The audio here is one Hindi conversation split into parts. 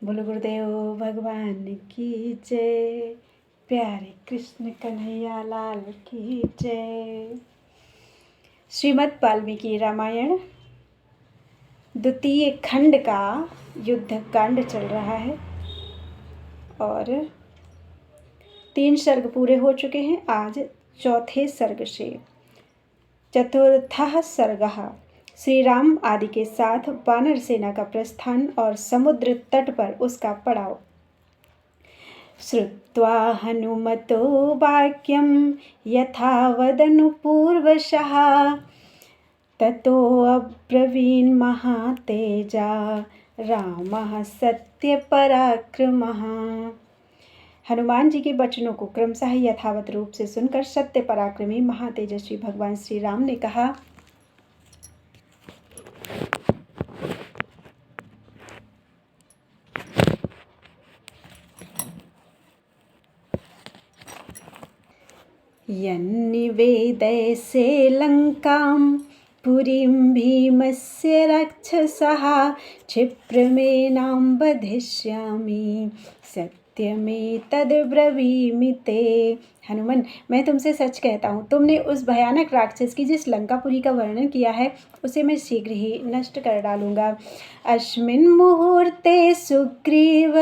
बोलो गुरुदेव भगवान की जय। प्यारे कृष्ण कन्हैया लाल की जय। श्रीमद् वाल्मीकि रामायण द्वितीय खंड का युद्ध कांड चल रहा है और 3 सर्ग पूरे हो चुके हैं। आज चौथे सर्ग से चतुर्थः सर्गः श्री राम आदि के साथ वानर सेना का प्रस्थान और समुद्र तट पर उसका पड़ाव। श्रुत्वा हनुमतो वाक्यं यथा वदनुपूर्वशः ततो अब्रवीन् महातेजा रामः सत्यपराक्रमः। हनुमान जी के वचनों को क्रमशः यथावत रूप से सुनकर सत्य पराक्रमी महातेजस्वी भगवान श्री राम ने कहा, यन्निवेदयसे लङ्कां पुरीं भीमस्य राक्षसः क्षिप्रमेनां वधिष्यामि सत्यमेतद्ब्रवीमि ते। हनुमान, मैं तुमसे सच कहता हूँ, तुमने उस भयानक राक्षस की जिस लंकापुरी का वर्णन किया है उसे मैं शीघ्र ही नष्ट कर डालूंगा। अस्मिन् मुहूर्ते सुग्रीव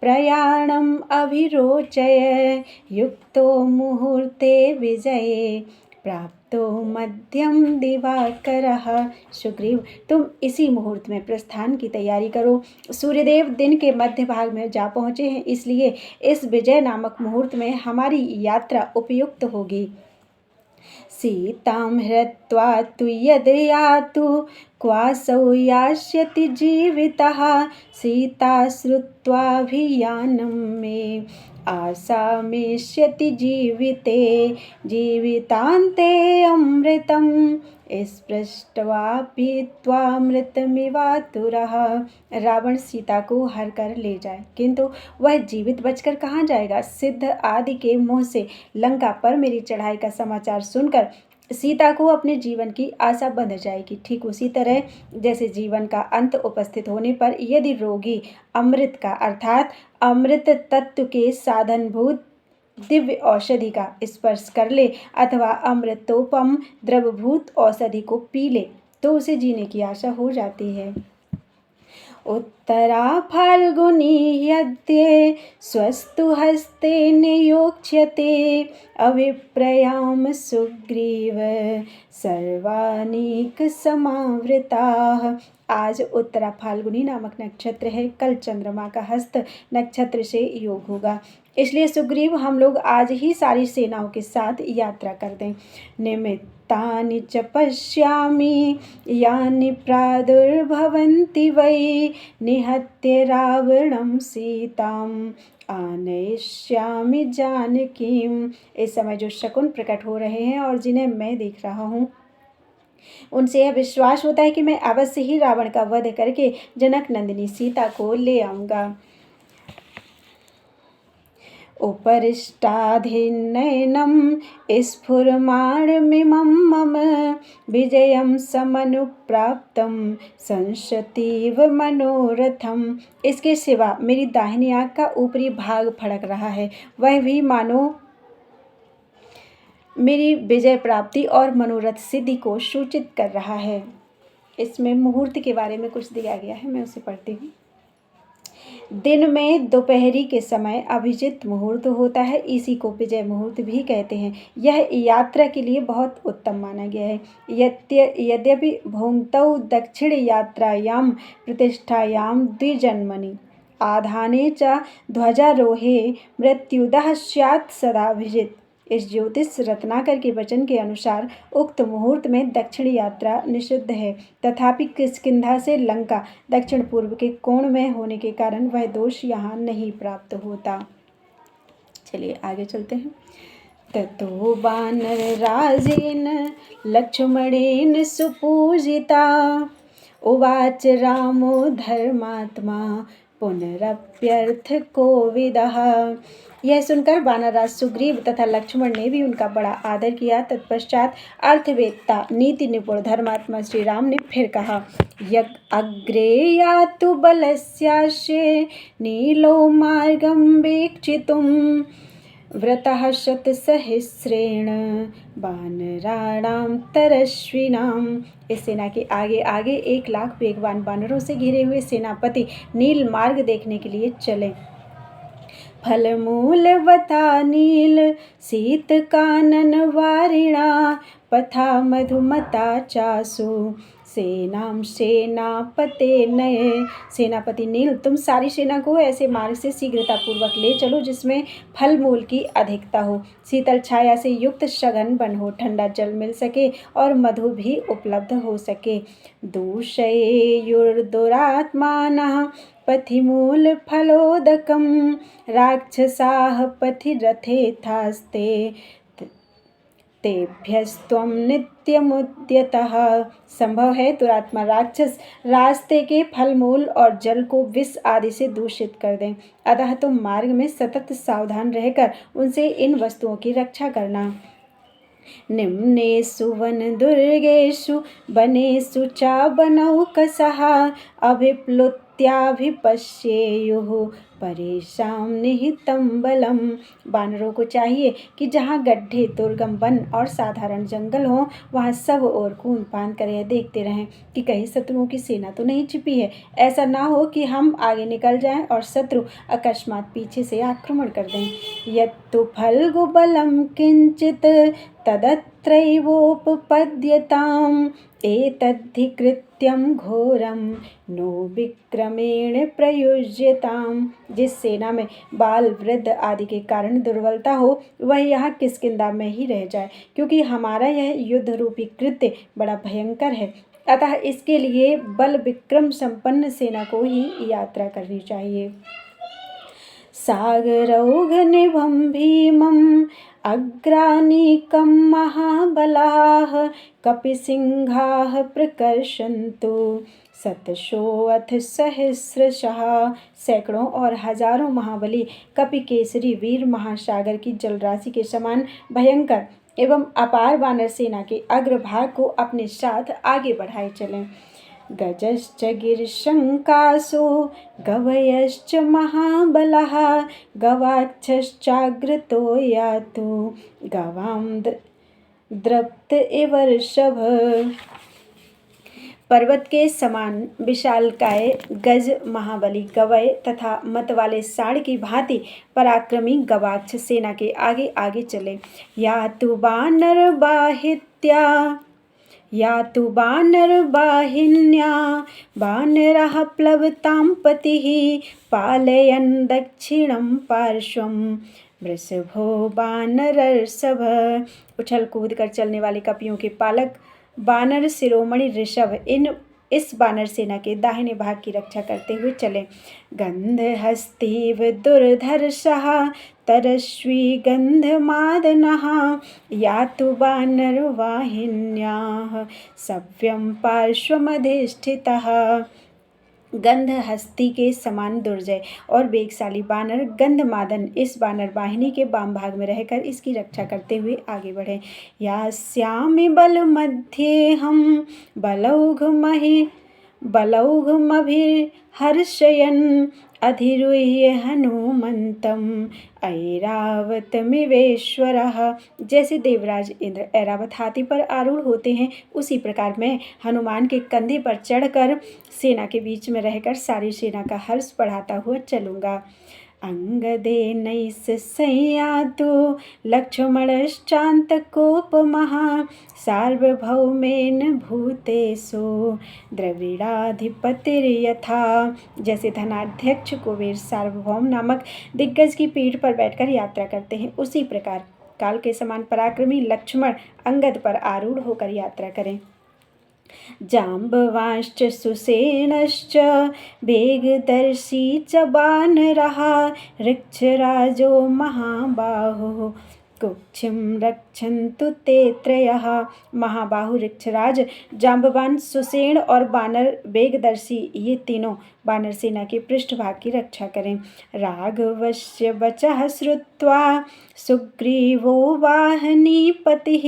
प्रयाणम् अभिरोचय युक्तो मुहूर्ते विजये प्राप्तो मध्यम दिवाकरः। सुग्रीव, तुम इसी मुहूर्त में प्रस्थान की तैयारी करो। सूर्यदेव दिन के मध्य भाग में जा पहुँचे हैं, इसलिए इस विजय नामक मुहूर्त में हमारी यात्रा उपयुक्त होगी। सीतां हृत्वा तु यद् यातु क्वासौ यास्यति जीवितः सीता श्रुत्वाभियानं मे आसामेष्यति जीविते जीवितान्ते अमृतम् स्पृष्ट्वापि त्वामृतमिवातुरः। रावण सीता को हर कर ले जाए, किंतु वह जीवित बचकर कहाँ जाएगा। सिद्ध आदि के मुँह से लंका पर मेरी चढ़ाई का समाचार सुनकर सीता को अपने जीवन की आशा बंध जाएगी। ठीक उसी तरह जैसे जीवन का अंत उपस्थित होने पर यदि रोगी अमृत का अर्थात अमृत तत्व के साधनभूत दिव्य औषधि का स्पर्श कर ले अथवा अमृतोपम द्रवभूत औषधि को पी ले तो उसे जीने की आशा हो जाती है। उत्तरा फाल्गुनी यद्ये स्वस्तु हस्ते नियोक्ष्यते अविप्रयाम सुग्रीव सर्वानीक समावृताः। आज उत्तरा फाल्गुनी नामक नक्षत्र है। कल चंद्रमा का हस्त नक्षत्र से योग होगा, इसलिए सुग्रीव हम लोग आज ही सारी सेनाओं के साथ यात्रा कर दें। निमित्तानि च पश्यामि यानि प्रादुर्भवन्ति वै निहत्य रावणं सीताम् आनयिष्यामि जानकीम्। इस समय जो शकुन प्रकट हो रहे हैं और जिन्हें मैं देख रहा हूँ उनसे यह विश्वास होता है कि मैं अवश्य ही रावण का वध करके जनक नंदिनी सीता को ले आऊँगा। उपरिष्टाधिनयनं स्फुरमाणमिमं मम विजयं समनुप्राप्तं संशतीव मनोरथम। इसके सिवा मेरी दाहिनी आँख का ऊपरी भाग फड़क रहा है, वह भी मानो मेरी विजय प्राप्ति और मनोरथ सिद्धि को सूचित कर रहा है। इसमें मुहूर्त के बारे में कुछ दिया गया है, मैं उसे पढ़ती हूँ। दिन में दोपहरी के समय अभिजित मुहूर्त होता है, इसी को विजय मुहूर्त भी कहते हैं। यह यात्रा के लिए बहुत उत्तम माना गया है। यद्यपि भुङ्क्तौ दक्षिण यात्रायां प्रतिष्ठायां द्विजन्मनि आधाने च ध्वजारोहे मृत्युदः स्यात् सदाभिजित। इस ज्योतिष रत्नाकर के वचन के अनुसार उक्त मुहूर्त में दक्षिण यात्रा निषिद्ध है, तथापि किष्किंधा से लंका दक्षिण पूर्व के कोण में होने के कारण वह दोष यहाँ नहीं प्राप्त होता। चलिए आगे चलते हैं। ततो वानरराजेन लक्ष्मणेन सुपूजिता उवाच रामो धर्मात्मा पुनरप्यर्थ कोविदः। यह सुनकर वानरराज सुग्रीव तथा लक्ष्मण ने भी उनका बड़ा आदर किया। तत्पश्चात अर्थवेत्ता नीति निपुण धर्मात्मा श्री राम ने फिर कहा, यज्ञ अग्रे यातु बलस्यास्य नीलो मार्गं वीक्षितुं व्रतः शतसहस्रेण वानराणां तरश्विनाम्। इस सेना के आगे आगे 1,00,000 वेगवान वानरों से घिरे हुए सेनापति नील मार्ग देखने के लिए चले। फलमूलवता नील शीत कानन वारिणा पथा मधुमता चासु सेनाम सेनापते नये। सेनापति नील, तुम सारी सेना को ऐसे मार्ग से शीघ्रतापूर्वक ले चलो जिसमें फल मूल की अधिकता हो, शीतल छाया से युक्त सघन वन हो, ठंडा जल मिल सके और मधु भी उपलब्ध हो सके। दूषयेयुर्दुरात्मानः पथिमूल फलोदकं राक्षसाः पथिरथेथास्ते तेभ्यस्त्वं नित्यमुद्यतः। संभव है दुरात्मा राक्षस रास्ते के फल मूल और जल को विष आदि से दूषित कर दें, अतः तुम मार्ग में सतत सावधान रहकर उनसे इन वस्तुओं की रक्षा करना। निम्नेषु वन दुर्गेषु वनेषु च वनौकसः अभिप्लुत्याभिपश्येयुः परेशां निहितं बलम। वानरों को चाहिए कि जहाँ गड्ढे, दुर्गम वन और साधारण जंगल हो वहाँ सब ओर कूद फांद कर यह देखते रहें कि कहीं शत्रुओं की सेना तो नहीं छिपी है। ऐसा ना हो कि हम आगे निकल जाएं और शत्रु अकस्मात पीछे से आक्रमण कर दें। यत्तु फल्गु बलम किंचित तदत्रैवोपपद्यताम् एतद्धि कृत्यं घोरं नो विक्रमेण प्रयुज्यताम्। जिस सेना में बाल, वृद्ध आदि के कारण दुर्बलता हो वह यहाँ किष्किंधा में ही रह जाए, क्योंकि हमारा यह युद्ध रूपी कृत्य बड़ा भयंकर है। अतः इसके लिए बल विक्रम संपन्न सेना को ही यात्रा करनी चाहिए। सागरौघनिभं भीमम् अग्रानीकं महाबलाः कपिसिंहाः प्रकर्षन्तु शतशोऽथ सहस्रशः। सैकड़ों और हजारों महाबली कपि केसरी वीर महासागर की जलराशि के समान भयंकर एवं अपार वानर सेना के अग्रभाग को अपने साथ आगे बढ़ाए चलें। गजश्च गिरिशंकासो गवयश्च महाबलः गवाक्षश्चाग्रतो यातु गवां द्रप्त इव ऋषभ। पर्वत के समान विशालकाय गज महाबली गवय तथा मत वाले साढ़ की भांति पराक्रमी गवाक्ष सेना के आगे आगे चले। यातु वानरवाहिन्या वानरः प्लवतां पतिः पालयन् दक्षिणं पार्श्वं वृषभो वानरर्षभ। उछल कूद कर चलने वाले कपियों के पालक वानर शिरोमणि ऋषभ इस वानर सेना के दाहिने भाग की रक्षा करते हुए चले। गंधहस्तीव दुर्धर्षः तरश्वी गंधमादनः यातु वानरवाहिन्याः सव्यं पार्श्वमधिष्ठितः। गंध हस्ती के समान दुर्जय और वेगशाली बानर गंधमादन इस बानर वाहिनी के वाम भाग में रहकर इसकी रक्षा करते हुए आगे बढ़े। यास्यामि बल मध्ये हम बलौघमभिर्हर्षयन् अधिरुह्य हनुमन्तम् ऐरावतमिवेश्वरः। जैसे देवराज इंद्र ऐरावत हाथी पर आरूढ़ होते हैं, उसी प्रकार मैं हनुमान के कंधे पर चढ़कर सेना के बीच में रहकर सारी सेना का हर्ष बढ़ाता हुआ चलूँगा। अंगदेनैः संयातु लक्ष्मणश्चान्तकोपमः सार्वभौमेन भूतेषु द्रविडाधिपतिर्यथा। जैसे धनाध्यक्ष कुबेर सार्वभौम नामक दिग्गज की पीठ पर बैठकर यात्रा करते हैं, उसी प्रकार काल के समान पराक्रमी लक्ष्मण अंगद पर आरूढ़ होकर यात्रा करें। जाम्बवांश्च सुसेनश्च वेगदर्शी च वानरः ऋक्षराजो महाबाहुः कुक्षिं रक्षन्तु ते त्रयः। महाबाहु ऋक्षराज, जाम्बवान, सुषेण और बानर वेगदर्शी, ये तीनों बानर सेना के पृष्ठभाग की रक्षा करें। राघवस्य वचः श्रुत्वा सुग्रीवो वाहिनीपतिः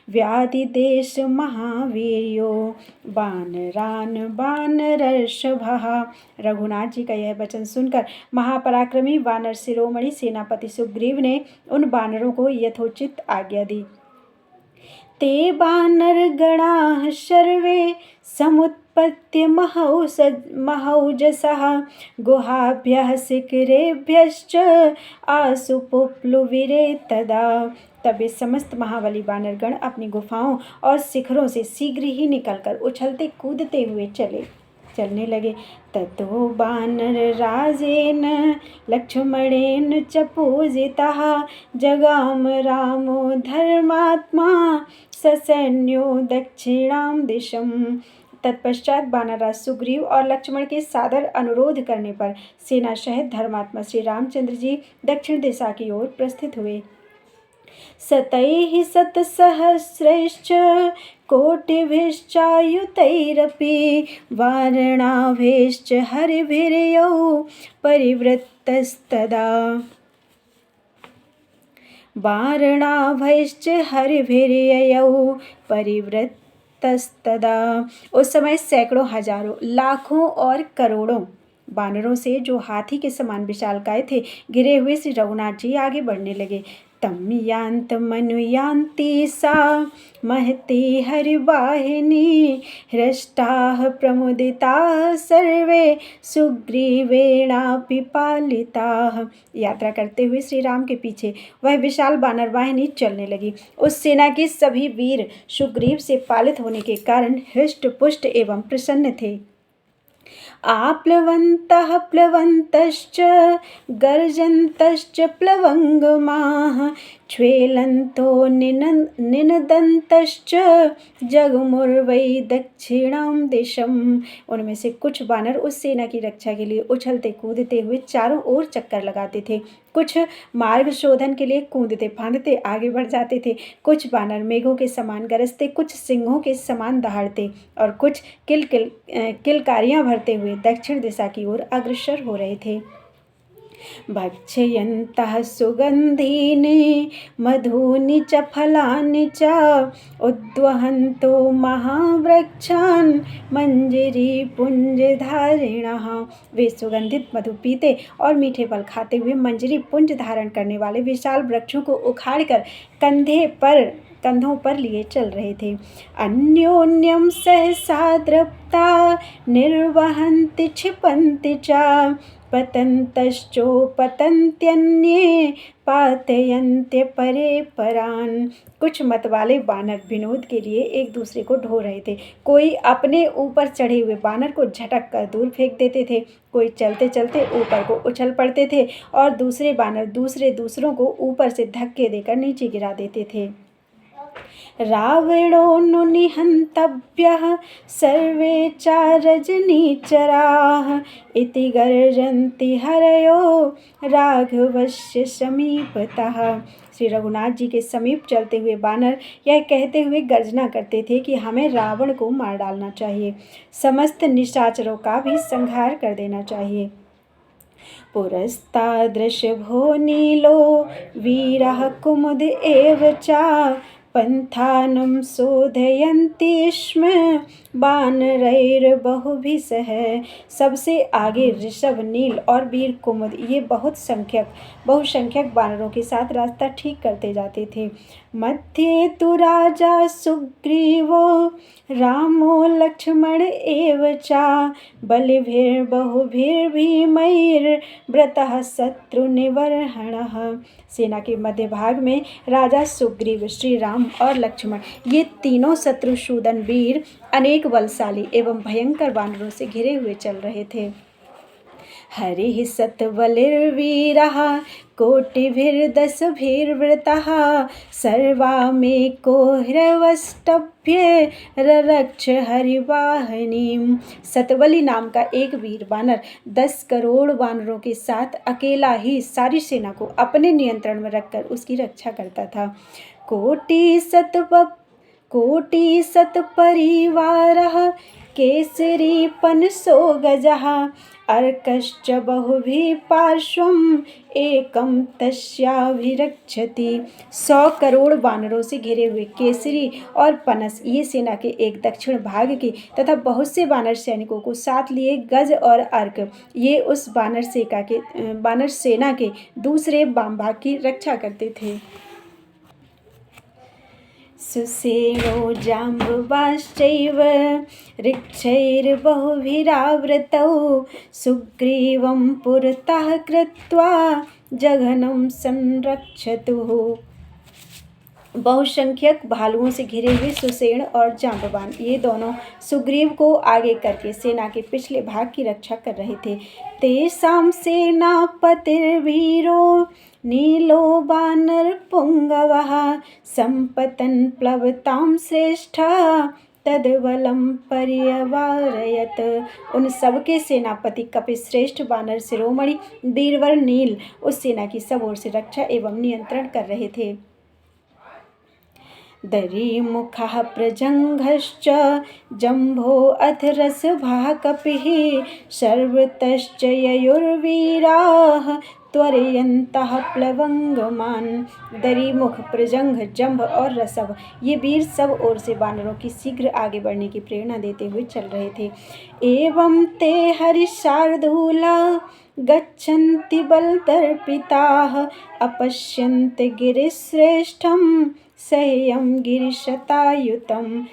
व्याधिदेश महावीर्यो वानरान् वानरर्षभः। रघुनाथ जी का यह वचन सुनकर महापराक्रमी वानर शिरोमणि सेनापति सुग्रीव ने उन वानरों को यथोचित आज्ञा दी। ते वानरगणाः सर्वे समुत्पत्य महौजसः गुहाभ्यः शिखरेभ्यश्च आसु पुप्लुविरे तदा। तब वे समस्त महाबली वानरगण अपनी गुफाओं और शिखरों से शीघ्र ही निकलकर उछलते कूदते हुए चलने लगे। ततो वानरराजेन लक्ष्मणेन च पूजितः जगाम रामो धर्मात्मा ससैन्यो दक्षिणां दिशम। तत्पश्चात वानरराज सुग्रीव और लक्ष्मण के सादर अनुरोध करने पर सेना सहित धर्मात्मा श्री रामचंद्र जी दक्षिण दिशा की ओर प्रस्थित हुए। शतैः शतसहस्रैश्च कोटिभिश्चायुतैरपि वारणाभैश्च हरिभिर्यौ परिवृत्तस्तदा। वारणाभैश्च हरिभिर्यौ परिवृत्तस्तदा। उस समय सैकड़ों, हजारों, लाखों और करोड़ों वानरों से, जो हाथी के समान विशालकाय थे, घिरे हुए श्री रघुनाथ जी आगे बढ़ने लगे। तम यान्त मनुयान्ति सा महती हरिवाहिनी हृष्टाः प्रमुदिताः सर्वे सुग्रीवेणापि पालिताः। यात्रा करते हुए श्री राम के पीछे वह विशाल वानर वाहिनी चलने लगी। उस सेना के सभी वीर सुग्रीव से पालित होने के कारण हृष्ट पुष्ट एवं प्रसन्न थे। आप्लवन्तः प्लवन्तश्च गर्जन्तश्च प्लवङ्गमाः च्वेलन्तो निनदन्तश्च जगमुर्वै दक्षिणां दिशम। उनमें से कुछ वानर उस सेना की रक्षा के लिए उछलते कूदते हुए चारों ओर चक्कर लगाते थे, कुछ मार्ग शोधन के लिए कूदते फांदते आगे बढ़ जाते थे, कुछ वानर मेघों के समान गरजते, कुछ सिंहों के समान दहाड़ते और कुछ किलकारियां भरते हुए दक्षिण दिशा की ओर अग्रसर हो रहे थे। भक्षयन्तः सुगन्धीनि मधूनि च फलानि च उद्वहन्तो महावृक्षान् मंजरी पुंजधारिणः। वे सुगंधित मधु पीते और मीठे फल खाते हुए मंजरी पुंज धारण करने वाले विशाल वृक्षों को उखाड़कर कंधों पर लिए चल रहे थे। अन्योन्यम सहसा द्रप्ता निर्वहन्ति क्षिपन्ति च पतन्तश्चोपतन्त्यन्ये पातयन्त्य परे परान। कुछ मतवाले वानर विनोद के लिए एक दूसरे को ढो रहे थे। कोई अपने ऊपर चढ़े हुए वानर को झटक कर दूर फेंक देते थे, कोई चलते चलते ऊपर को उछल पड़ते थे और दूसरे वानर दूसरों को ऊपर से धक्के देकर नीचे गिरा देते थे। रावणो नु निहन्तव्यः सर्वे च रजनीचराः इति गर्जन्ति हरयो राघवस्य समीपतः। श्री रघुनाथ जी के समीप चलते हुए वानर यह कहते हुए गर्जना करते थे कि हमें रावण को मार डालना चाहिए, समस्त निशाचरों का भी संहार कर देना चाहिए। पुरस्तादृशभो नीलो वीरः कुमुद एव च पंथानं शोधयन्ति स्म वानरैर्बहुभिः सह। सबसे आगे ऋषभ, नील और वीर कुमुद, ये बहुसंख्यक वानरों के साथ रास्ता ठीक करते जाते थे। मध्ये तु राजा सुग्रीवो रामो लक्ष्मण एव च बलिभिर्बहुभिर्भीमैर्व्रतः शत्रुनिबर्हणः। सेना के मध्य भाग में राजा सुग्रीव, श्री राम और लक्ष्मण, ये तीनों शत्रुसूदन वीर अनेक बलशाली एवं भयंकर वानरों से घिरे हुए चल रहे थे। हरिः सत्बलिर्वीरः कोटिभिर्दशभिर्वृतः सर्वामेको हृवष्टभ्ये ररक्ष हरिवाहिनीं। सतबली नाम का एक वीर वानर 10 करोड़ वानरों के साथ अकेला ही सारी सेना को अपने नियंत्रण में रखकर उसकी रक्षा करता था। कोटि सत्परिवारः केसरी पनसो गजः अर्कश्च बहुभिः पार्श्वम् एकं तस्याभिरक्षति। 100 करोड़ वानरों से घिरे हुए केसरी और पनस ये सेना के एक दक्षिण भाग के तथा बहुत से वानर सैनिकों को साथ लिए गज और अर्क ये उस वानर सेना के दूसरे वाम भाग की रक्षा करते थे। सुसेनो जाम्बवाश्चैव ऋक्षैर्बहुभिरावृतौ सुग्रीवं पुरतः कृत्वा जघनं संरक्षतुः। बहुसंख्यक भालुओं से घिरे हुए सुसेन और जाम्बवान ये दोनों सुग्रीव को आगे करके सेना के पिछले भाग की रक्षा कर रहे थे। तेषां सेनापतिर्वीरो नीलो वानरपुंगवः सम्पतन् प्लवतां श्रेष्ठः तद्बलं पर्यवारयत। उन सबके सेनापति कपिश्रेष्ठ वानर शिरोमणि वीरवर नील उस सेना की सब ओर से रक्षा एवं नियंत्रण कर रहे थे। दरीमुखः प्रजङ्घश्च जम्भो अथ रसभः कपिः सर्वतश्च ययुर्वीराः त्वरयन्तः प्लवंगमान। दरीमुख प्रजंघ जंभ और रसभ ये वीर सब ओर से वानरों की शीघ्र आगे बढ़ने की प्रेरणा देते हुए चल रहे थे। एवं ते हरिशार्दूला गच्छन्ति बलदर्पिताः अपश्यन्ति गिरिश्रेष्ठं सह्यं गिरिशतायुतम्।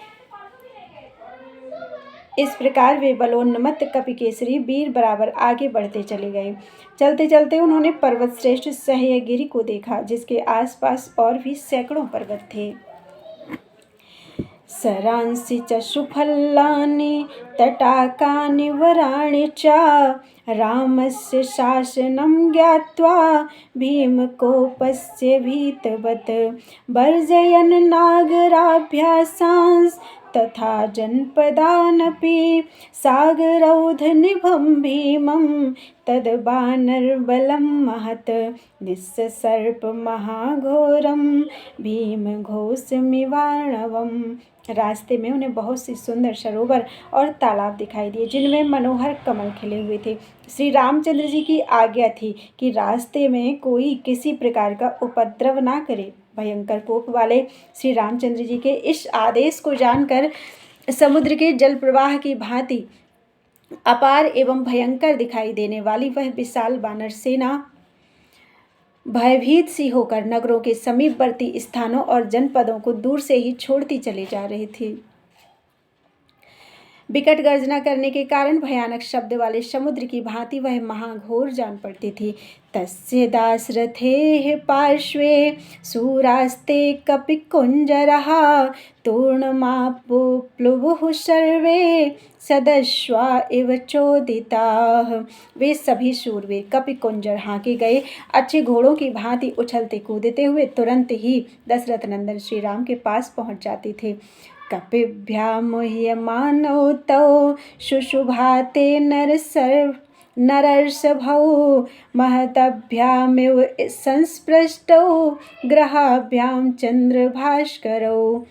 इस प्रकार वे बलोन्मत्त कपिकेसरी वीर बराबर आगे बढ़ते चले गए। चलते चलते उन्होंने पर्वत श्रेष्ठ सह्यगिरि को देखा जिसके आसपास और भी सैकड़ों पर्वत थे। सरांसि च सुफलानि तटाकानि वराणि च रामस्य शासनं ज्ञात्वा भीमकोपस्य भीतवत् वर्जयन् नागराभ्यासांस् तथा जनपदानपि सागरौधनिभं भीमं तद्वानरबलं महत् निस्सर्प महाघोरं भीमघोषमिवार्णवम्। रास्ते में उन्हें बहुत सी सुंदर सरोवर और तालाब दिखाई दिए जिनमें मनोहर कमल खिले हुए थे। श्री रामचंद्र जी की आज्ञा थी कि रास्ते में कोई किसी प्रकार का उपद्रव ना करे। भयंकर कोप वाले श्री रामचंद्र जी के इस आदेश को जानकर समुद्र के जल प्रवाह की भांति अपार एवं भयंकर दिखाई देने वाली वह विशाल वानर सेना भयभीत सी होकर नगरों के समीपवर्ती स्थानों और जनपदों को दूर से ही छोड़ती चली जा रही थी। विकट गर्जना करने के कारण भयानक शब्द वाले समुद्र की भांति वह महाघोर जान पड़ती थी। तस्य दासरथेः पार्श्वे शूरास्ते कपिकुञ्जरः तूर्णमापुप्लुवुः सर्वे सदस्वा इव चोदिताः। वे सभी शूरवीर कपिकुंजर हाके गए अच्छे घोड़ों की भांति उछलते कूदते हुए तुरंत ही दशरथ नंदन श्री राम के पास पहुंच जाते थे। कपिभ्यां मुह्यमानौ तौ शुशुभाते नरर्षभौ महतभ्यामिव संस्पृष्टौ ग्रहाभ्यां चंद्रभास्करौ।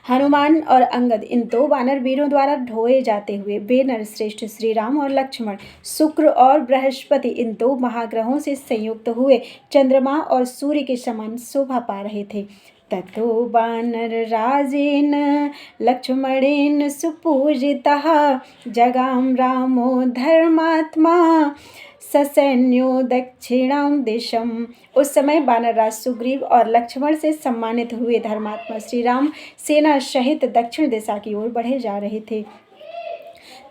हनुमान और अंगद इन दो वानर वीरों द्वारा ढोए जाते हुए वे नरश्रेष्ठ श्री राम और लक्ष्मण शुक्र और बृहस्पति इन दो महाग्रहों से संयुक्त हुए चंद्रमा और सूर्य के समान शोभा पा रहे थे। ततो वानरराजेन लक्ष्मणेन सुपूजितः जगाम रामो धर्मात्मा ससैन्यो दक्षिणां दिशम। उस समय वानरराज सुग्रीव और लक्ष्मण से सम्मानित हुए धर्मात्मा श्री राम सेना सहित दक्षिण दिशा की ओर बढ़े जा रहे थे।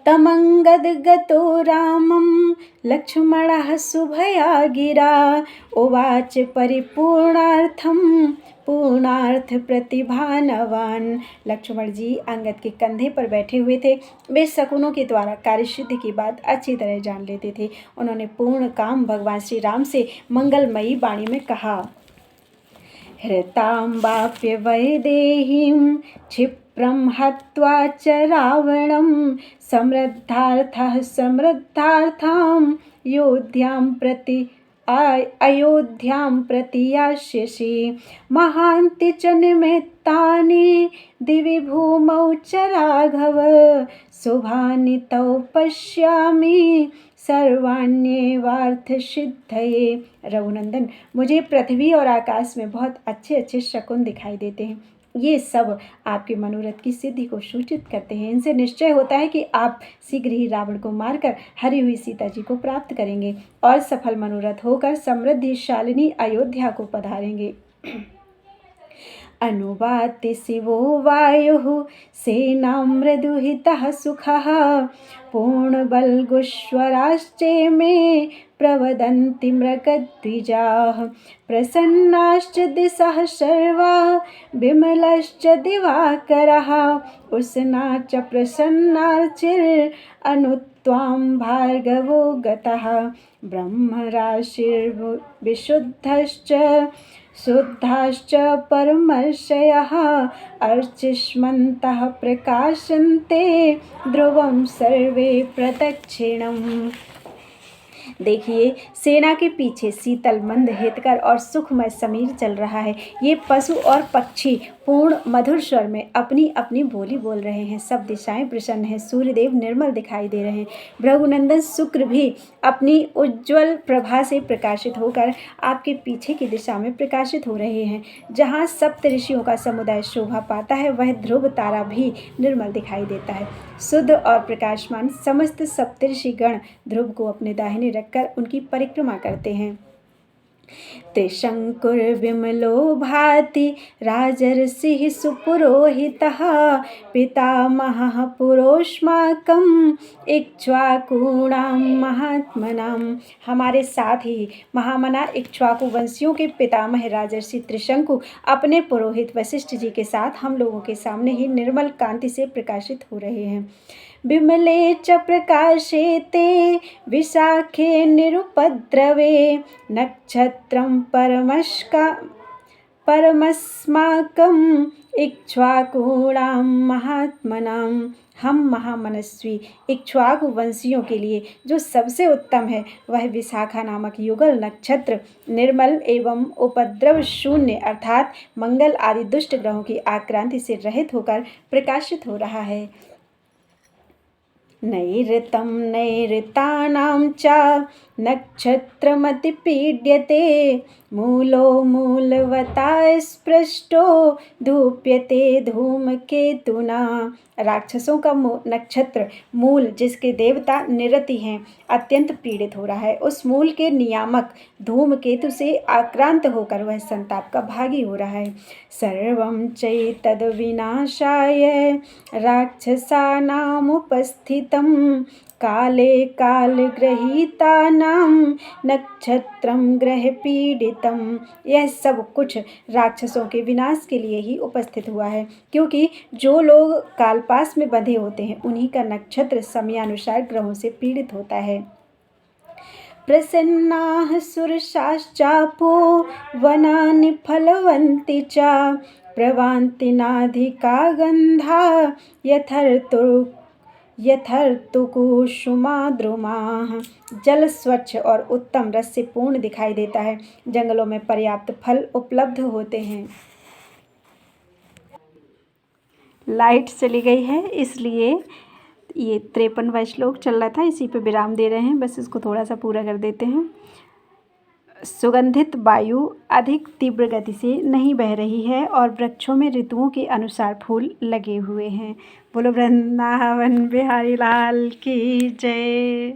तमंगद गतो रामं लक्ष्मणः सुभया गिरा उवाच परिपूर्णार्थं पूर्णार्थ प्रतिभानवान। लक्ष्मण जी अंगद के कंधे पर बैठे हुए थे। वे शकुनों के द्वारा कार्यसिद्धि की बात अच्छी तरह जान लेते थे। उन्होंने पूर्ण काम भगवान श्री राम से मंगलमयी वाणी में कहा। हृताम्बाप्य वैदेहीं क्षिप्रं हत्वा च रावणं समृद्धार्थः समृद्धार्थं अयोध्यां प्रति यास्यसि। महान्ति च निमित्तानि दिवि भूमौ च राघव शुभानि तौ पश्यामि सर्वाण्येवार्थ सिद्धये। रघुनंदन, मुझे पृथ्वी और आकाश में बहुत अच्छे अच्छे शकुन दिखाई देते हैं। ये सब आपके मनोरथ की सिद्धि को सूचित करते हैं। इनसे निश्चय होता है कि आप शीघ्र ही रावण को मारकर हरी हुई सीता जी को प्राप्त करेंगे और सफल मनोरथ होकर समृद्धिशालिनी अयोध्या को पधारेंगे। अनुवाति शिवो वायुः सेनां मृदुहितः सुखः पूर्णबलगुश्वराश्चे मे प्रवदन्ति मृगद्विजाः प्रसन्नाश्च दिशः सर्वा विमलश्च दिवाकरः उष्णा च प्रसन्नार्चिरनुत्वां भार्गवो गतः ब्रह्मराशिर्विशुद्धश्च शुद्धाश्च परमर्षयः अर्चिष्मन्तः प्रकाशन्ते ध्रुवं सर्वे प्रदक्षिणम्। देखिए, सेना के पीछे शीतल मंद हितकर और सुखमय समीर चल रहा है। ये पशु और पक्षी पूर्ण मधुर स्वर में अपनी अपनी बोली बोल रहे हैं। सब दिशाएं प्रसन्न हैं। सूर्यदेव निर्मल दिखाई दे रहे हैं। भृगुनंदन शुक्र भी अपनी उज्ज्वल प्रभा से प्रकाशित होकर आपके पीछे की दिशा में प्रकाशित हो रहे हैं। जहाँ सप्त ऋषियों का समुदाय शोभा पाता है, वह ध्रुव तारा भी निर्मल दिखाई देता है। शुद्ध और प्रकाशमान समस्त सप्तऋषि गण ध्रुव को अपने दाहिने रखकर उनकी परिक्रमा करते हैं। त्रिशंकुर विमलो भाति राजर्षिः सुपुरोहितः पितामहः पुरोष्माकम् इक्ष्वाकूणां महात्मनां। हमारे साथ ही महामना इक्ष्वाकु वंशियों के पितामह राजर्षि त्रिशंकु अपने पुरोहित वशिष्ठ जी के साथ हम लोगों के सामने ही निर्मल कांति से प्रकाशित हो रहे हैं। विमले च प्रकाशे ते विशाखे निरुपद्रवे नक्षत्रं परमस्माकम् इक्ष्वाकूणां महात्मनां। हम महामनस्वी इक्ष्वाकु वंशियों के लिए जो सबसे उत्तम है, वह विशाखा नामक युगल नक्षत्र निर्मल एवं उपद्रव शून्य अर्थात मंगल आदि दुष्ट ग्रहों की आक्रांति से रहित होकर प्रकाशित हो रहा है। नैऋतं नैऋतानां च नक्षत्रमतिपीड्यते मूलो मूलवता स्पृष्टो धूप्यते धूमकेतुना। राक्षसों का नक्षत्र मूल, जिसके देवता निरति हैं, अत्यंत पीड़ित हो रहा है। उस मूल के नियामक धूमकेतु से आक्रांत होकर वह संताप का भागी हो रहा है। सर्वं चैतद् विनाशाय राक्षसानामुपस्थितं काले कालगृहीतानां नक्षत्रं ग्रहपीडितम्। यह सब कुछ राक्षसों के विनाश के लिए ही उपस्थित हुआ है, क्योंकि जो लोग कालपास में बंधे होते हैं, उन्हीं का नक्षत्र समयानुसार ग्रहों से पीड़ित होता है। प्रसन्नाः सुरसाश्चापो वनानि फलवन्ति च प्रवान्ति नाधिका गन्धा यथर्तुकुसुमाद्रुमाः। जल स्वच्छ और उत्तम रस से पूर्ण दिखाई देता है। जंगलों में पर्याप्त फल उपलब्ध होते हैं। लाइट चली गई है, इसलिए ये 53वां श्लोक चल रहा था, इसी पे विराम दे रहे हैं। बस इसको थोड़ा सा पूरा कर देते हैं। सुगंधित वायु अधिक तीव्र गति से नहीं बह रही है और वृक्षों में ऋतुओं के अनुसार फूल लगे हुए हैं। बोलो वृंदावन बिहारी लाल की जय।